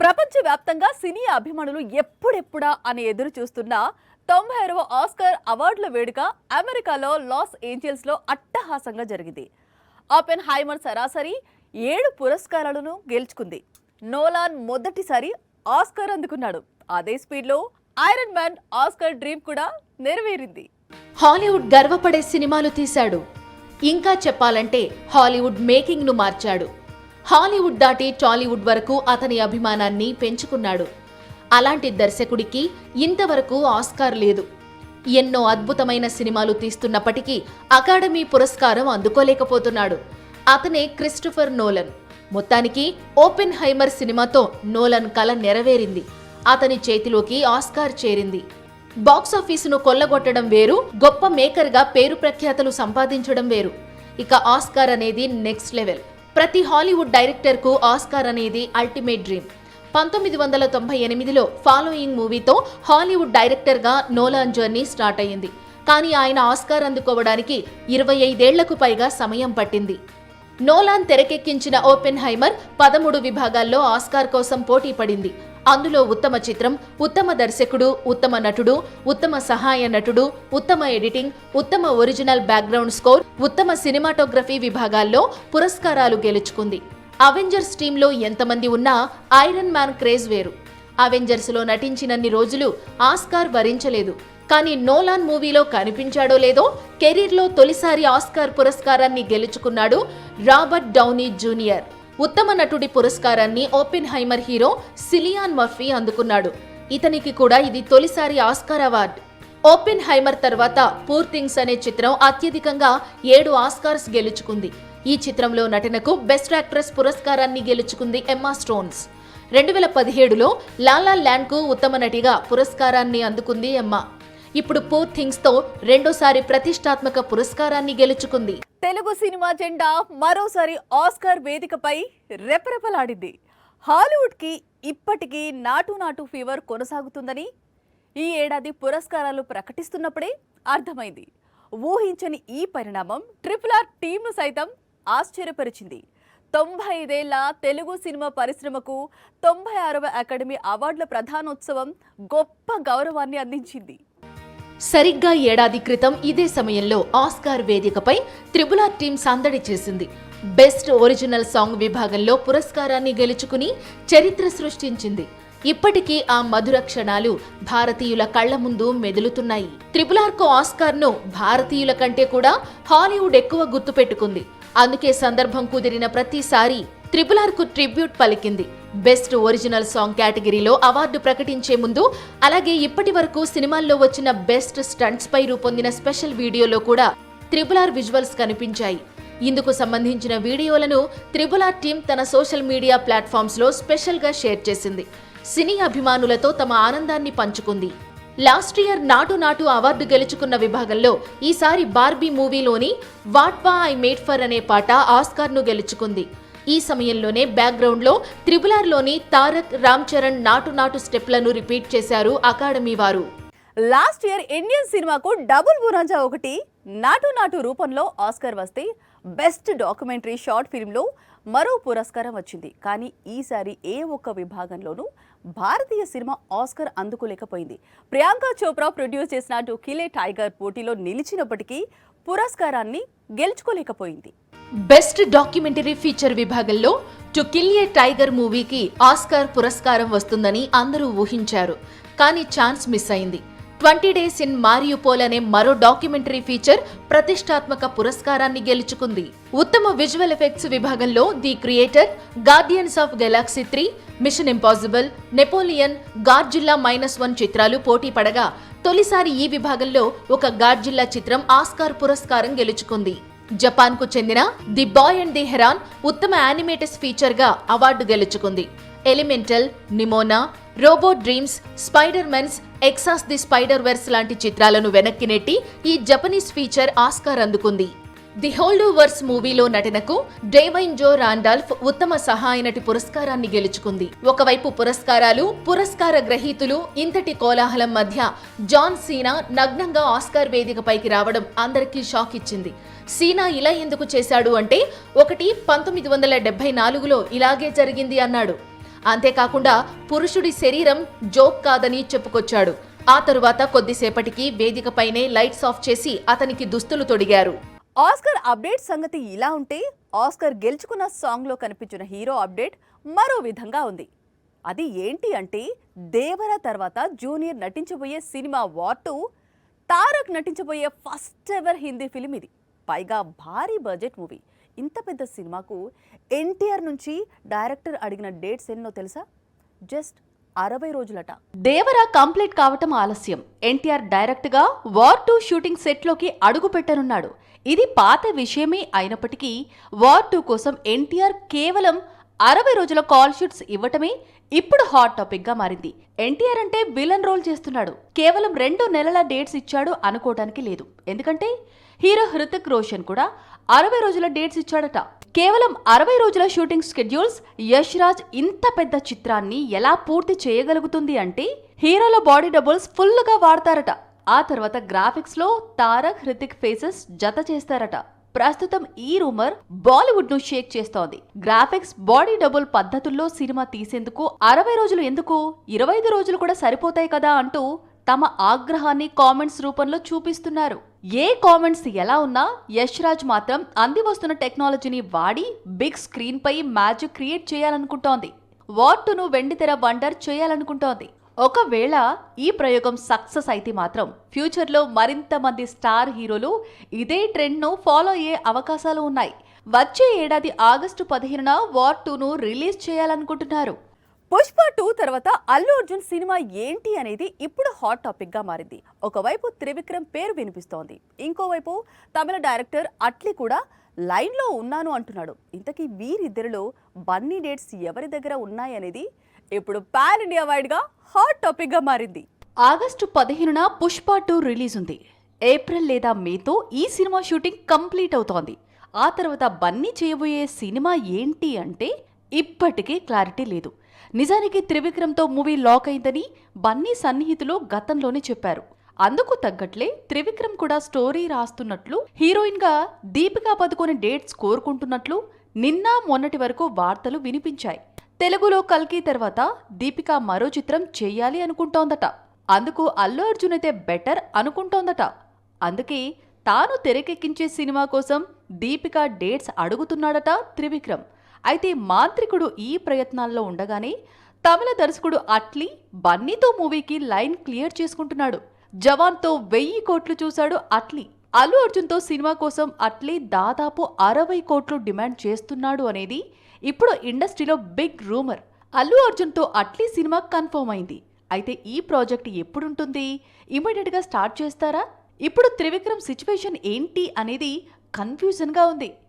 ప్రపంచవ్యాప్తంగా సినీ అభిమానులు ఎప్పుడెప్పుడా అని ఎదురు చూస్తున్న 96వ ఆస్కార్ అవార్డుల వేడుక అమెరికాలో లాస్ ఏంజల్స్ లో అట్టహాసంగా జరిగింది. ఓపెన్ హైమర్ సరాసరి 7 పురస్కారాలను గెలుచుకుంది. నోలాన్ మొదటిసారి ఆస్కార్ అందుకున్నాడు. అదే స్పీడ్ లో ఐరన్ మ్యాన్ ఆస్కార్ డ్రీమ్ కూడా నెరవేరింది. హాలీవుడ్ గర్వపడే సినిమాలు తీశాడు. ఇంకా చెప్పాలంటే హాలీవుడ్ మేకింగ్ ను మార్చాడు. హాలీవుడ్ దాటి టాలీవుడ్ వరకు అతని అభిమానాన్ని పెంచుకున్నాడు. అలాంటి దర్శకుడికి ఇంతవరకు ఆస్కార్ లేదు. ఎన్నో అద్భుతమైన సినిమాలు తీస్తున్నప్పటికీ అకాడమీ పురస్కారం అందుకోలేకపోతున్నాడు. అతనే క్రిస్టోఫర్ నోలన్. మొత్తానికి ఓపెన్ హైమర్ సినిమాతో నోలన్ కల నెరవేరింది. అతని చేతిలోకి ఆస్కార్ చేరింది. బాక్సాఫీసును కొల్లగొట్టడం వేరు, గొప్ప మేకర్గా పేరు ప్రఖ్యాతలు సంపాదించడం వేరు. ఇక ఆస్కార్ అనేది నెక్స్ట్ లెవెల్. ప్రతి హాలీవుడ్ డైరెక్టర్కు ఆస్కార్ అనేది అల్టిమేట్ డ్రీమ్. 1998లో ఫాలోయింగ్ మూవీతో హాలీవుడ్ డైరెక్టర్గా నోలాన్ జర్నీ స్టార్ట్ అయ్యింది. కానీ ఆయన ఆస్కార్ అందుకోవడానికి 25 ఏళ్లకు పైగా సమయం పట్టింది. నోలాన్ తెరకెక్కించిన ఓపెన్ హైమర్ 13 విభాగాల్లో ఆస్కార్ కోసం పోటీ పడింది. అందులో ఉత్తమ చిత్రం, ఉత్తమ దర్శకుడు, ఉత్తమ నటుడు, ఉత్తమ సహాయ నటుడు, ఉత్తమ ఎడిటింగ్, ఉత్తమ ఒరిజినల్ బ్యాక్గ్రౌండ్ స్కోర్, ఉత్తమ సినిమాటోగ్రఫీ విభాగాల్లో పురస్కారాలు గెలుచుకుంది. అవెంజర్స్ టీంలో ఎంతమంది ఉన్నా ఐరన్ మ్యాన్ క్రేజ్ వేరు. అవెంజర్స్ లో నటించినన్ని రోజులు ఆస్కార్ వరించలేదు. కానీ నోలాన్ మూవీలో కనిపించాడో లేదో కెరీర్లో తొలిసారి ఆస్కార్ పురస్కారాన్ని గెలుచుకున్నాడు రాబర్ట్ డౌనీ జూనియర్. ఉత్తమ నటుడి పురస్కారాన్ని ఓపెన్ హైమర్ హీరో సిలియాన్ మర్ఫీ అందుకున్నాడు. ఇతనికి కూడా ఇది తొలిసారి ఆస్కార్ అవార్డు. ఓపెన్ హైమర్ తర్వాత పూర్ థింగ్స్ అనే చిత్రం అత్యధికంగా 7 ఆస్కార్స్ గెలుచుకుంది. ఈ చిత్రంలో నటనకు బెస్ట్ యాక్ట్రెస్ పురస్కారాన్ని గెలుచుకుంది ఎమ్మా స్టోన్స్. 2017లో లాలా ల్యాండ్ కు ఉత్తమ నటిగా పురస్కారాన్ని అందుకుంది ఎమ్మా. ఇప్పుడు పూర్ థింగ్స్ తో రెండోసారి ప్రతిష్టాత్మక పురస్కారాన్ని గెలుచుకుంది. తెలుగు సినిమా జెండా మరోసారి ఆస్కార్ వేదికపై రెపరెపలాడింది. హాలీవుడ్ కి ఇప్పటికీ నాటు ఫీవర్ కొనసాగుతుందని ఈ ఏడాది పురస్కారాలు ప్రకటిస్తున్నప్పుడే అర్థమైంది. ఊహించని ఈ పరిణామం RRR టీంను సైతం ఆశ్చర్యపరిచింది. 95 ఏళ్ల తెలుగు సినిమా పరిశ్రమకు 96వ అకాడమీ అవార్డుల ప్రధానోత్సవం గొప్ప గౌరవాన్ని అందించింది. సరిగ్గా ఏడాది క్రితం ఇదే సమయంలో ఆస్కార్ వేదికపై RRR టీం సందడి చేసింది. బెస్ట్ ఒరిజినల్ సాంగ్ విభాగంలో పురస్కారాన్ని గెలుచుకుని చరిత్ర సృష్టించింది. ఇప్పటికీ ఆ మధుర క్షణాలు భారతీయుల కళ్ల ముందు మెదులుతున్నాయి. RRRకు ఆస్కార్ను భారతీయుల కంటే కూడా హాలీవుడ్ ఎక్కువ గుర్తుపెట్టుకుంది. అందుకే సందర్భం కుదిరిన ప్రతిసారి RRRకు ట్రిబ్యూట్ పలికింది. బెస్ట్ ఒరిజినల్ సాంగ్ కేటగిరీలో అవార్డు ప్రకటించే ముందు, అలాగే ఇప్పటి వరకు సినిమాల్లో వచ్చిన బెస్ట్ స్టంట్స్ పై రూపొందిన స్పెషల్ వీడియోలో కూడా RRR విజువల్స్ కనిపించాయి. ఇందుకు సంబంధించిన వీడియోలను RRR టీం తన సోషల్ మీడియా ప్లాట్ఫామ్స్ లో స్పెషల్ గా షేర్ చేసింది. సినీ అభిమానులతో తమ ఆనందాన్ని పంచుకుంది. లాస్ట్ ఇయర్ నాటు అవార్డు గెలుచుకున్న విభాగంలో ఈసారి బార్బీ మూవీలోని వాట్ ఐ మేడ్ ఫర్ అనే పాట ఆస్కార్ను గెలుచుకుంది. ఈ సమయంలోనే బ్యాక్గ్రౌండ్ లో RRRలోని తారక్, రామ్ చరణ్ నాటు స్టెప్లను రిపీట్ చేశారు అకాడమీ వారు. లాస్ట్ ఇయర్ ఇండియన్ సినిమాకు డబుల్ బురాంజా ఒకటి నాటు రూపంలో ఆస్కార్ వస్తే బెస్ట్ డాక్యుమెంటరీ షార్ట్ ఫిల్మ్లో మరో పురస్కారం వచ్చింది. కానీ ఈసారి ఏ ఒక్క విభాగంలోనూ భారతీయ సినిమా ఆస్కార్ అందుకోలేకపోయింది. ప్రియాంక చోప్రా ప్రొడ్యూస్ చేసిన టు కిల్ ఏ టైగర్ పోటీలో నిలిచినప్పటికీ పురస్కారాన్ని గెలుచుకోలేకపోయింది. బెస్ట్ డాక్యుమెంటరీ ఫీచర్ విభాగంలో టు కిల్ ఏ టైగర్ మూవీకి ఆస్కార్ పురస్కారం వస్తుందని అందరూ ఊహించారు. కానీ ఛాన్స్ మిస్ అయింది. 20 Days in Mariupol అనే మరో డాక్యుమెంటరీ ఫీచర్ ప్రతిష్టాత్మక పురస్కారాన్ని గెలుచుకుంది. ఉత్తమ విజువల్ ఎఫెక్ట్స్ విభాగంలో the Creator, Guardians of Galaxy 3, Mission Impossible, Napoleon, Godzilla -1 చిత్రాలు పోటీ పడగా తొలిసారి ఈ విభాగంలో ఒక గాడ్జిల్లా చిత్రం ఆస్కార్ పురస్కారం గెలుచుకుంది. జపాన్ కు చెందిన the boy and the heron ఉత్తమ యానిమేటెడ్ ఫీచర్ గా అవార్డు గెలుచుకుంది. Elemental, Nimona, robot dreams, spider men's, across the spider verse లాంటి చిత్రాలను వెనక్కి నెట్టి ఈ జపనీస్ ఫీచర్ ఆస్కార్ అందుకుంది. ది హోల్డోవర్స్ మూవీలో నటనకు డేవైన్ జో రాండాల్ఫ్ ఉత్తమ సహాయ నటి పురస్కారాన్ని గెలుచుకుంది. ఒకవైపు పురస్కారాలు, పురస్కార గ్రహీతులు, ఇంతటి కోలాహలం మధ్య జాన్ సీనా నగ్నంగా ఆస్కార్ వేదికపైకి రావడం అందరికీ షాక్ ఇచ్చింది. సీనా ఇలా ఎందుకు చేశాడు అంటే, ఒకటి 1974లో ఇలాగే జరిగింది అన్నాడు. అంతేకాకుండా పురుషుడి శరీరం జోక్ కాదని చెప్పుకొచ్చాడు. ఆ తరువాత కొద్దిసేపటికి వేదికపైనే లైట్స్ ఆఫ్ చేసి అతనికి దుస్తులు తొడిగారు. ఆస్కర్ అప్డేట్ సంగతి ఇలా ఉంటే, ఆస్కర్ గెలుచుకున్న సాంగ్లో కనిపించిన హీరో అప్డేట్ మరో విధంగా ఉంది. అది ఏంటి అంటే, దేవర తర్వాత జూనియర్ నటించబోయే సినిమా వార్ 2, తారక్ నటించబోయే ఫస్ట్ ఎవర్ హిందీ ఫిలిం ఇది. పైగా భారీ బడ్జెట్ మూవీ. ఇంత పెద్ద సినిమాకు ఎన్టీఆర్ నుంచి డైరెక్టర్ అడిగిన డేట్స్ ఎన్నో తెలుసా? జస్ట్ 60 రోజులట. దేవర కంప్లీట్ కావటం ఆలస్యం. ఎన్టీఆర్ డైరెక్ట్ గా వార్ 2 షూటింగ్ సెట్ లోకి అడుగు పెట్టనున్నాడు. ఇది పాత విషయమే అయినప్పటికీ వార్ 2 కోసం ఎన్టీఆర్ కేవలం 60 రోజుల కాల్ షీట్స్ ఇవ్వటమే ఇప్పుడు హాట్ టాపిక్ గా మారింది. ఎన్టీఆర్ అంటే విలన్ రోల్ చేస్తున్నాడు. కేవలం 2 నెలల డేట్స్ ఇచ్చాడు అనుకోవడానికి లేదు. ఎందుకంటే హీరో హృతిక్ రోషన్ కూడా 60 రోజుల డేట్స్ ఇచ్చాడట. కేవలం 60 రోజుల షూటింగ్ స్కెడ్యూల్స్ యష్ రాజ్ ఇంత పెద్ద చిత్రాన్ని ఎలా పూర్తి చేయగలుగుతుంది అంటే, హీరోల బాడీ డబుల్స్ ఫుల్ గా వాడతారట. ఆ తర్వాత గ్రాఫిక్స్ లో తారక్ హృతిక్ ఫేసెస్ జత చేస్తారట. ప్రస్తుతం ఈ రూమర్ బాలీవుడ్ ను షేక్ చేస్తోంది. గ్రాఫిక్స్ బాడీ డబుల్ పద్ధతుల్లో సినిమా తీసేందుకు 60 రోజులు ఎందుకు, 25 రోజులు కూడా సరిపోతాయి కదా అంటూ తమ ఆగ్రహాన్ని కామెంట్స్ రూపంలో చూపిస్తున్నారు. ఏ కామెంట్స్ ఎలా ఉన్నా యష్ రాజ్ మాత్రం అంది వస్తున్న టెక్నాలజీని వాడి బిగ్ స్క్రీన్ పై మ్యాజిక్ క్రియేట్ చేయాలనుకుంటోంది. వార్ 2ను వెండితెర వండర్ చేయాలనుకుంటోంది. ఒకవేళ ఈ ప్రయోగం సక్సెస్ అయితే మాత్రం ఫ్యూచర్లో మరింత మంది స్టార్ హీరోలు ఇదే ట్రెండ్ను ఫాలో అయ్యే అవకాశాలు ఉన్నాయి. వచ్చే ఏడాది ఆగస్టు 15న వార్ 2ను రిలీజ్ చేయాలనుకుంటున్నారు. పుష్ప 2 తర్వాత అల్లు అర్జున్ సినిమా ఏంటి అనేది ఇప్పుడు హాట్ టాపిక్ గా మారింది. ఒకవైపు త్రివిక్రమ్ పేరు వినిపిస్తోంది, ఇంకోవైపు తమిళ డైరెక్టర్ అట్లీ కూడా లైన్ లో ఉన్నాను అంటున్నాడు. ఇంతకీ వీరిద్దరిలో బన్నీ డేట్స్ ఎవరి దగ్గర ఉన్నాయనేది ఇప్పుడు పాన్ ఇండియా వైడ్ గా హాట్ టాపిక్ గా మారింది. ఆగస్టు 15న పుష్ప 2 రిలీజ్ ఉంది. ఏప్రిల్ లేదా మేతో ఈ సినిమా షూటింగ్ కంప్లీట్ అవుతోంది. ఆ తర్వాత బన్నీ చేయబోయే సినిమా ఏంటి అంటే ఇప్పటికీ క్లారిటీ లేదు. నిజానికి త్రివిక్రమ్తో మూవీ లాక్ అయిందని బన్నీ సన్నిహితులు గతంలోనే చెప్పారు. అందుకు తగ్గట్లే త్రివిక్రమ్ కూడా స్టోరీ రాస్తున్నట్లు, హీరోయిన్ గా దీపికా పదుకొనే డేట్స్ కోరుకుంటున్నట్లు నిన్న మొన్నటి వరకు వార్తలు వినిపించాయి. తెలుగులో కల్కి తర్వాత దీపిక మరో చిత్రం చెయ్యాలి అనుకుంటోందట. అందుకు అల్లు అర్జున్ అయితే బెటర్ అనుకుంటోందట. అందుకే తాను తెరకెక్కించే సినిమా కోసం దీపిక డేట్స్ అడుగుతున్నాడట త్రివిక్రమ్. అయితే మాంత్రికుడు ఈ ప్రయత్నాల్లో ఉండగానే తమిళ దర్శకుడు అట్లీ బన్నీతో మూవీకి లైన్ క్లియర్ చేసుకుంటున్నాడు. జవాన్తో 1000 కోట్లు చూశాడు అట్లీ. అల్లు అర్జున్తో సినిమా కోసం అట్లీ దాదాపు 60 కోట్లు డిమాండ్ చేస్తున్నాడు అనేది ఇప్పుడు ఇండస్ట్రీలో బిగ్ రూమర్. అల్లు అర్జున్తో అట్లీ సినిమా కన్ఫర్మ్ అయింది. అయితే ఈ ప్రాజెక్ట్ ఎప్పుడుంటుంది? ఇమీడియట్ గా స్టార్ట్ చేస్తారా? ఇప్పుడు త్రివిక్రమ్ సిచ్యువేషన్ ఏంటి అనేది కన్ఫ్యూజన్ గా ఉంది.